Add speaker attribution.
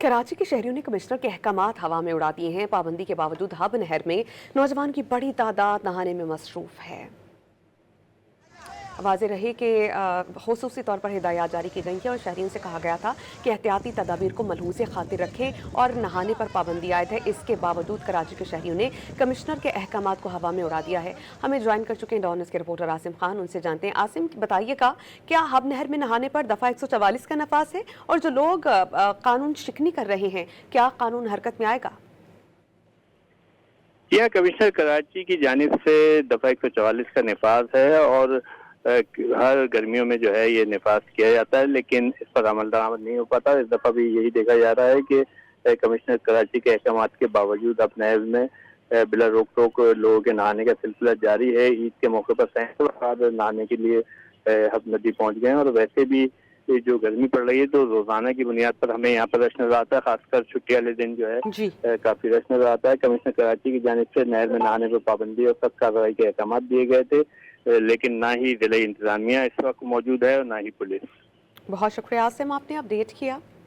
Speaker 1: कराची के शहरियों ने कमिश्नर के अहकामात हवा में उड़ा दिए हैं। पाबंदी के बावजूद हब नहर में नौजवान की बड़ी तादाद नहाने में मसरूफ है। वाज़ेह रहे कि ख़ुसूसी तौर पर हिदायत जारी की गई है और शहरियों से कहा गया था कि एहतियाती तदाबीर को मलहूज़ खातिर रखें और नहाने पर पाबंदी आयद है। इसके बावजूद कराची के शहरियों ने कमिश्नर के अहकामात को हवा में उड़ा दिया है। हमें ज्वाइन कर चुके हैं डॉन न्यूज़ के रिपोर्टर आसिम खान, उनसे जानते हैं। आसिम, बताइएगा, क्या हब नहर में नहाने पर दफ़ा 144 का नफाज है और जो लोग कानून शिकनी कर रहे हैं, क्या कानून हरकत में आएगा?
Speaker 2: यह कमिश्नर कराची की जानिब से दफ़ा 144 का नफाज है और हर गर्मियों में जो है ये नफाज किया जाता है, लेकिन इस पर अमल दरामद नहीं हो पाता। इस दफ़ा भी यही देखा जा रहा है कि कमिश्नर कराची के अहकामात के बावजूद अब नहर में बिला रोक टोक लोगों के नहाने का सिलसिला जारी है। ईद के मौके पर सैकड़ों अफराद नहाने के लिए हब नदी पहुंच गए हैं और वैसे भी जो गर्मी पड़ रही है तो रोजाना की बुनियाद पर हमें यहाँ पर रश नजर आता है। खासकर छुट्टी वाले दिन जो है काफी रश नजर आता है। कमिश्नर कराची की जानिब से नहर में नहाने पर पाबंदी और सख्त कार्रवाई के अहकाम दिए गए थे, लेकिन ना ही जिला इंतजामिया इस वक्त मौजूद है और ना ही पुलिस।
Speaker 1: बहुत शुक्रिया आसिम, आपने अपडेट किया।